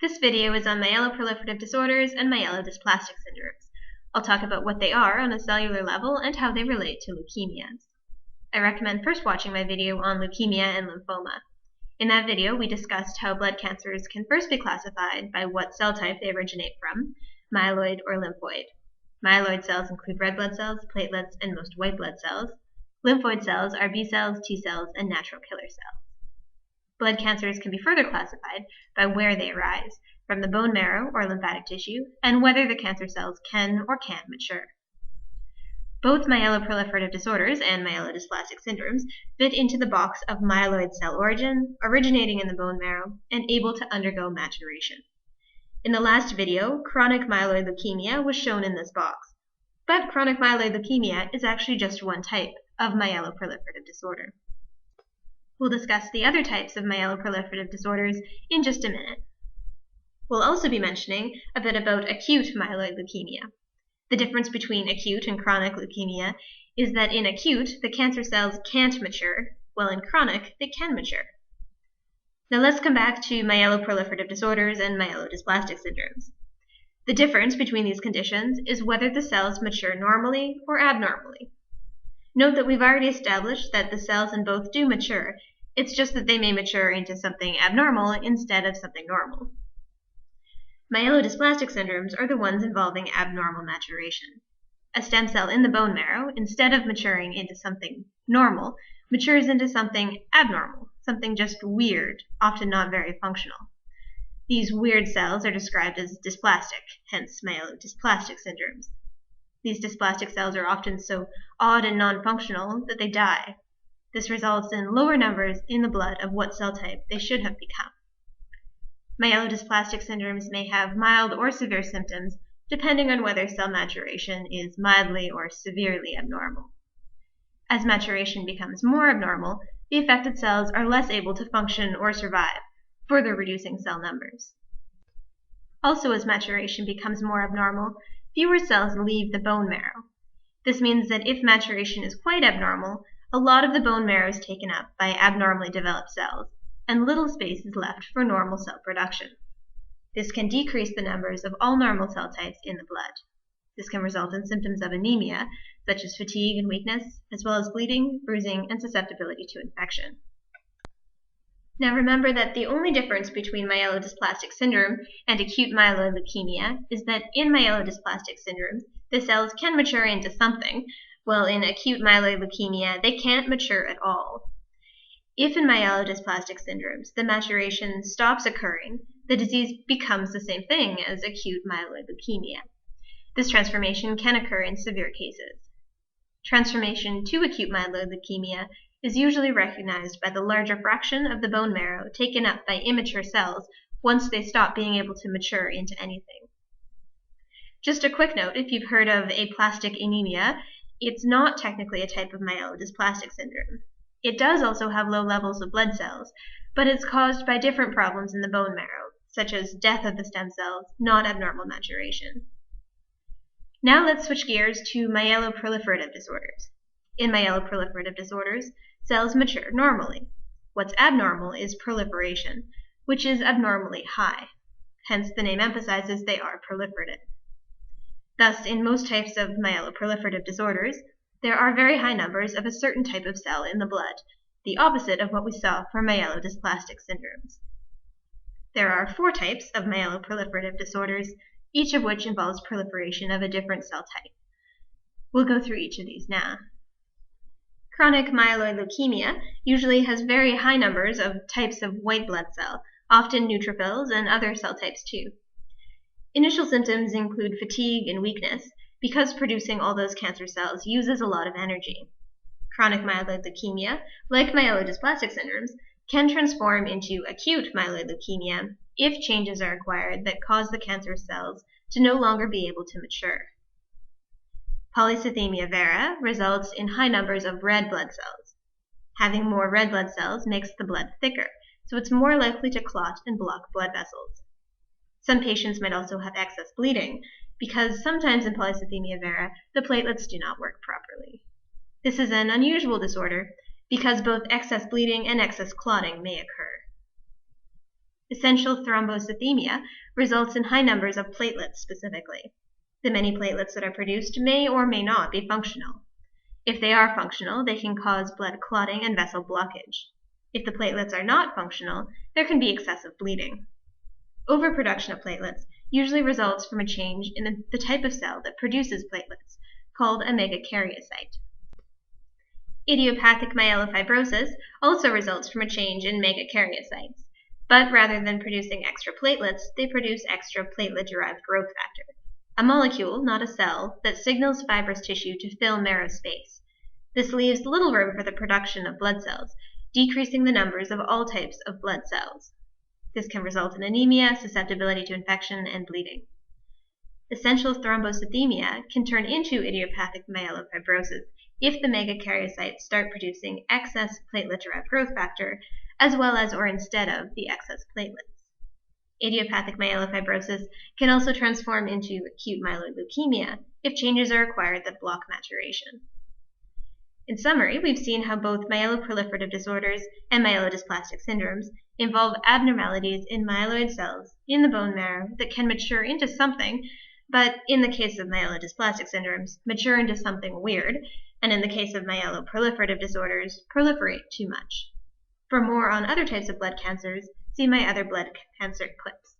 This video is on myeloproliferative disorders and myelodysplastic syndromes. I'll talk about what they are on a cellular level and how they relate to leukemias. I recommend first watching my video on leukemia and lymphoma. In that video, we discussed how blood cancers can first be classified by what cell type they originate from, myeloid or lymphoid. Myeloid cells include red blood cells, platelets, and most white blood cells. Lymphoid cells are B cells, T cells, and natural killer cells. Blood cancers can be further classified by where they arise, from the bone marrow or lymphatic tissue, and whether the cancer cells can or can't mature. Both myeloproliferative disorders and myelodysplastic syndromes fit into the box of myeloid cell origin, originating in the bone marrow, and able to undergo maturation. In the last video, chronic myeloid leukemia was shown in this box, but chronic myeloid leukemia is actually just one type of myeloproliferative disorder. We'll discuss the other types of myeloproliferative disorders in just a minute. We'll also be mentioning a bit about acute myeloid leukemia. The difference between acute and chronic leukemia is that in acute, the cancer cells can't mature, while in chronic, they can mature. Now let's come back to myeloproliferative disorders and myelodysplastic syndromes. The difference between these conditions is whether the cells mature normally or abnormally. Note that we've already established that the cells in both do mature, it's just that they may mature into something abnormal instead of something normal. Myelodysplastic syndromes are the ones involving abnormal maturation. A stem cell in the bone marrow, instead of maturing into something normal, matures into something abnormal, something just weird, often not very functional. These weird cells are described as dysplastic, hence myelodysplastic syndromes. These dysplastic cells are often so odd and non-functional that they die. This results in lower numbers in the blood of what cell type they should have become. Myelodysplastic syndromes may have mild or severe symptoms depending on whether cell maturation is mildly or severely abnormal. As maturation becomes more abnormal, the affected cells are less able to function or survive, further reducing cell numbers. Also, as maturation becomes more abnormal, fewer cells leave the bone marrow. This means that if maturation is quite abnormal, a lot of the bone marrow is taken up by abnormally developed cells, and little space is left for normal cell production. This can decrease the numbers of all normal cell types in the blood. This can result in symptoms of anemia, such as fatigue and weakness, as well as bleeding, bruising, and susceptibility to infection. Now remember that the only difference between myelodysplastic syndrome and acute myeloid leukemia is that in myelodysplastic syndromes, the cells can mature into something, while in acute myeloid leukemia, they can't mature at all. If in myelodysplastic syndromes the maturation stops occurring, the disease becomes the same thing as acute myeloid leukemia. This transformation can occur in severe cases. Transformation to acute myeloid leukemia is usually recognized by the larger fraction of the bone marrow taken up by immature cells once they stop being able to mature into anything. Just a quick note, if you've heard of aplastic anemia, it's not technically a type of myelodysplastic syndrome. It does also have low levels of blood cells, but it's caused by different problems in the bone marrow, such as death of the stem cells, not abnormal maturation. Now let's switch gears to myeloproliferative disorders. In myeloproliferative disorders, cells mature normally. What's abnormal is proliferation, which is abnormally high. Hence, the name emphasizes they are proliferative. Thus, in most types of myeloproliferative disorders, there are very high numbers of a certain type of cell in the blood, the opposite of what we saw for myelodysplastic syndromes. There are 4 types of myeloproliferative disorders, each of which involves proliferation of a different cell type. We'll go through each of these now. Chronic myeloid leukemia usually has very high numbers of types of white blood cell, often neutrophils and other cell types too. Initial symptoms include fatigue and weakness, because producing all those cancer cells uses a lot of energy. Chronic myeloid leukemia, like myelodysplastic syndromes, can transform into acute myeloid leukemia if changes are required that cause the cancer cells to no longer be able to mature. Polycythemia vera results in high numbers of red blood cells. Having more red blood cells makes the blood thicker, so it's more likely to clot and block blood vessels. Some patients might also have excess bleeding, because sometimes in polycythemia vera, the platelets do not work properly. This is an unusual disorder because both excess bleeding and excess clotting may occur. Essential thrombocythemia results in high numbers of platelets specifically. The many platelets that are produced may or may not be functional. If they are functional, they can cause blood clotting and vessel blockage. If the platelets are not functional, there can be excessive bleeding. Overproduction of platelets usually results from a change in the type of cell that produces platelets, called a megakaryocyte. Idiopathic myelofibrosis also results from a change in megakaryocytes, but rather than producing extra platelets, they produce extra platelet-derived growth factor, a molecule, not a cell, that signals fibrous tissue to fill marrow space. This leaves little room for the production of blood cells, decreasing the numbers of all types of blood cells. This can result in anemia, susceptibility to infection, and bleeding. Essential thrombocythemia can turn into idiopathic myelofibrosis if the megakaryocytes start producing excess platelet-derived growth factor, as well as or instead of the excess platelets. Idiopathic myelofibrosis can also transform into acute myeloid leukemia if changes are required that block maturation. In summary, we've seen how both myeloproliferative disorders and myelodysplastic syndromes involve abnormalities in myeloid cells in the bone marrow that can mature into something, but in the case of myelodysplastic syndromes, mature into something weird, and in the case of myeloproliferative disorders, proliferate too much. For more on other types of blood cancers, see my other blood cancer clips.